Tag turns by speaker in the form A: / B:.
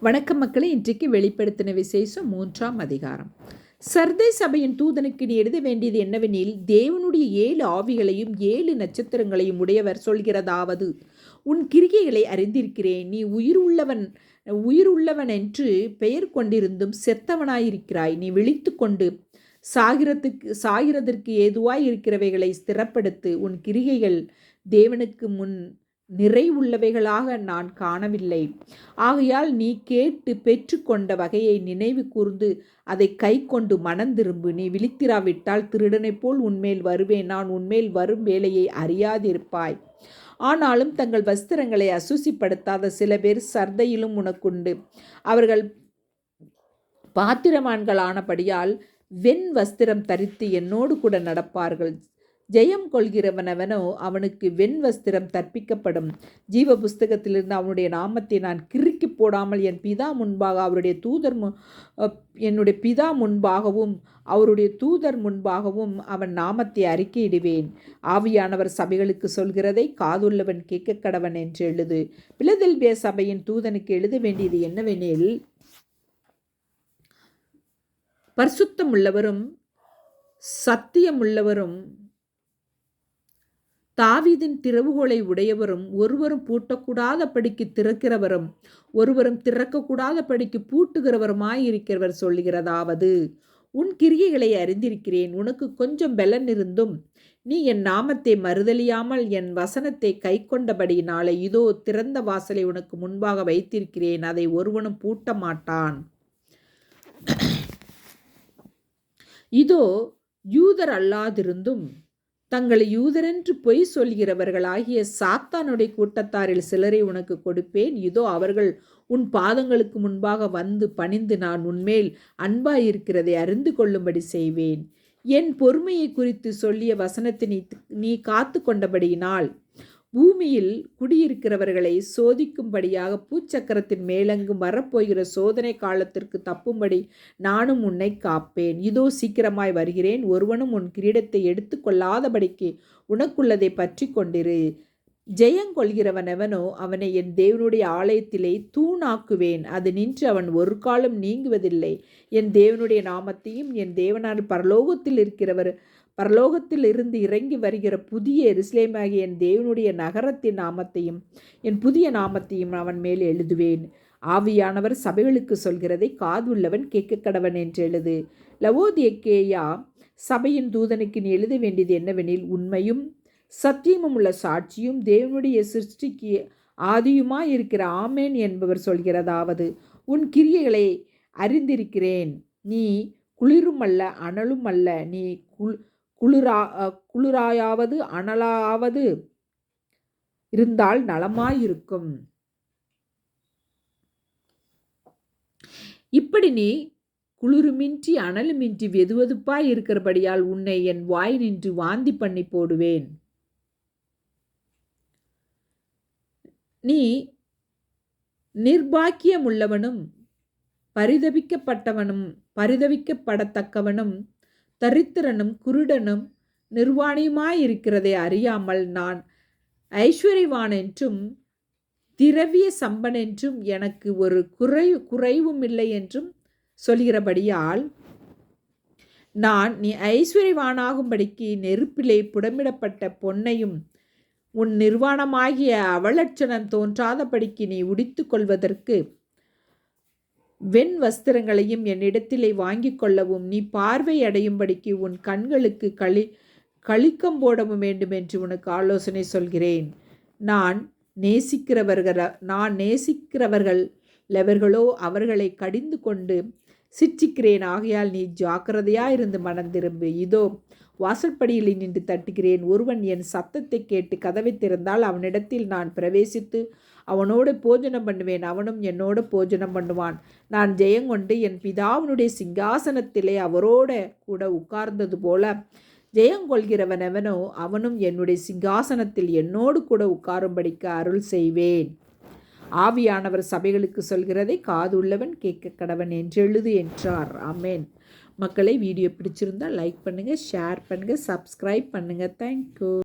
A: வணக்கம் மக்களே. இன்றைக்கு வெளிப்படுத்தின விசேஷம் 3ஆம் அதிகாரம். சர்தை சபையின் தூதனுக்கு நீ எழுத வேண்டியது என்னவெனில், தேவனுடைய 7 ஆவிகளையும் 7 நட்சத்திரங்களையும் உடையவர் சொல்கிறதாவது, உன் கிரிகைகளை அறிந்திருக்கிறேன். நீ உயிருள்ளவன் என்று பெயர் கொண்டிருந்தும் செத்தவனாயிருக்கிறாய். நீ விழித்து கொண்டு சாகிறதற்கு ஏதுவாய் இருக்கிறவைகளை ஸ்திரப்படுத்து. உன் கிரிகைகள் தேவனுக்கு முன் நிறைவுள்ளவைகளாக நான் காணவில்லை. ஆகையால் நீ கேட்டு பெற்றுக்கொண்ட வகையை நினைவு கூர்ந்து அதை கை கொண்டு மனந்திரும்பு. நீ விழித்திராவிட்டால் திருடனைப் போல் உன்மேல் வருவேன். நான் உன்மேல் வரும் வேலையை அறியாதிருப்பாய். ஆனாலும் தங்கள் வஸ்திரங்களை அசுசிப்படுத்தாத சில பேர் சர்தையிலும் உனக்குண்டு. அவர்கள் பாத்திரமான்களானபடியால் வெண் வஸ்திரம் தரித்து என்னோடு கூட நடப்பார்கள். ஜெயம் கொள்கிறவனவனோ அவனுக்கு வெண் வஸ்திரம் தற்பிக்கப்படும். ஜீவ புஸ்தகத்திலிருந்து அவனுடைய நாமத்தை நான் கிறுக்கி போடாமல் என்னுடைய பிதா முன்பாகவும் அவருடைய தூதர் முன்பாகவும் அவன் நாமத்தை அறிக்கையிடுவேன். ஆவியானவர் சபைகளுக்கு சொல்கிறதை காதுள்ளவன் கேட்க கடவன் என்று எழுது. பிலதெல்பியா சபையின் தூதனுக்கு எழுத வேண்டியது என்னவெனில், பரிசுத்தமுள்ளவரும் சத்தியமுள்ளவரும் தாவீதின் திறவுகோலை உடையவரும் ஒருவரும் பூட்டக்கூடாதபடிக்கு திறக்கிறவரும் ஒருவரும் திறக்கக்கூடாதபடிக்கு பூட்டுகிறவருமாயிருக்கிறவர் சொல்லுகிறதாவது, உன் கிரியைகளை அறிந்திருக்கிறேன். உனக்கு கொஞ்சம் பலன் இருந்தும் நீ என் நாமத்தை மறுதலியாமல் என் வசனத்தை கை கொண்டபடியினாலே இதோ திறந்த வாசலை உனக்கு முன்பாக வைத்திருக்கிறேன். அதை ஒருவனும் பூட்ட மாட்டான். இதோ யூதர் அல்லாதிருந்தும் தங்களை யூதரென்று பொய் சொல்கிறவர்களாகிய சாத்தானுடைய கூட்டத்தாரில் சிலரை உனக்கு கொடுப்பேன். இதோ அவர்கள் உன் பாதங்களுக்கு முன்பாக வந்து பணிந்து நான் உன்மேல் அன்பாயிருக்கிறதை அறிந்து கொள்ளும்படி செய்வேன். என் பொறுமையை குறித்து சொல்லிய வசனத்தை நீ காத்து கொண்டபடியினால் பூமியில் குடியிருக்கிறவர்களை சோதிக்கும்படியாக பூச்சக்கரத்தின் மேலெங்கும் வரப்போகிற சோதனை காலத்திற்கு தப்பும்படி நானும் உன்னை காப்பேன். இதோ சீக்கிரமாய் வருகிறேன். ஒருவனும் உன் கிரீடத்தை எடுத்து கொள்ளாதபடிக்கு உனக்குள்ளதை பற்றி கொண்டிரு. ஜெயங்கொள்கிறவனவனோ அவனை என் தேவனுடைய ஆலயத்திலே தூணாக்குவேன். அது நின்று அவன் ஒரு காலம் நீங்குவதில்லை. என் தேவனுடைய நாமத்தையும் என் தேவனான பரலோகத்தில் இருந்து இறங்கி வருகிற புதிய எருசலேமாகிய என் தேவனுடைய நகரத்தின் நாமத்தையும் என் புதிய நாமத்தையும் அவன் மேல் எழுதுவேன். ஆவியானவர் சபைகளுக்கு சொல்கிறதை காதுள்ளவன் கேட்க கடவன் என்று எழுது. லவோதிக்கேயா சபையின் தூதனுக்கு நீ எழுத வேண்டியது என்னவெனில், உண்மையும் சத்தியமும் உள்ள சாட்சியும் தேவனுடைய சிருஷ்டிக்கு ஆதியுமாய் இருக்கிற ஆமேன் என்பவர் சொல்கிறதாவது, உன் கிரியைகளை அறிந்திருக்கிறேன். நீ குளிரும் அல்ல அனலும் அல்ல. நீ குளிராயாவது அனலாவது இருந்தால் நலமாயிருக்கும். இப்படி நீ குளிருமின்றி அனலுமின்றி வெதுவெதுப்பாய் இருக்கிறபடியால் உன்னை என் வாய் நின்று வாந்தி பண்ணி போடுவேன். நீ நிர்பாக்கியமுள்ளவனும் பரிதவிக்கப்படத்தக்கவனும் தரித்திரனும் குருடனும் நிர்வாணியுமாயிருக்கிறதை அறியாமல் நான் ஐஸ்வர்யவான் என்றும் திரவிய சம்பன் என்றும் எனக்கு ஒரு குறைவும் இல்லை என்றும் சொல்கிறபடியால் நீ ஐஸ்வர்யவானாகும்படிக்கு நெருப்பிலே புடமிடப்பட்ட பொன்னையும் உன் நிர்வாணமாகிய அவலட்சணம் தோன்றாதபடிக்கு நீ உடித்து கொள்வதற்கு வெண் வஸ்திரங்களையும் என்னிடத்திலே வாங்கி கொள்ளவும் நீ பார்வை அடையும்படிக்கு உன் கண்களுக்கு களிக்கம் போடவும் வேண்டும் என்று உனக்கு ஆலோசனை சொல்கிறேன். நான் நேசிக்கிறவர்கள் எவர்களோ அவர்களை கடிந்து கொண்டு சிற்றிக்கிறேன். ஆகையால் நீ ஜாக்கிரதையாயிருந்து மனம் திரும்பு. இதோ வாசற்படியில் நின்று தட்டுகிறேன். ஒருவன் என் சத்தத்தை கேட்டு கதவை திறந்தால் அவனிடத்தில் நான் பிரவேசித்து அவனோடு போஜனம் பண்ணுவேன், அவனும் என்னோடு போஜனம் பண்ணுவான். நான் ஜெயங்கொண்டு என் பிதாவினுடைய சிங்காசனத்திலே அவரோட கூட உட்கார்ந்தது போல ஜெயங்கொள்கிறவனவனோ அவனும் என்னுடைய சிங்காசனத்தில் என்னோடு கூட உட்காரும்படிக்கு அருள் செய்வேன். ஆவியானவர் சபைகளுக்கு சொல்கிறதை காதுள்ளவன் கேட்க கடவன் என்று எழுது என்றார். ஆமேன். மக்களை, வீடியோ பிடிச்சிருந்தால் லைக் பண்ணுங்கள், ஷேர் பண்ணுங்கள், சப்ஸ்கிரைப் பண்ணுங்கள். தேங்க்யூ.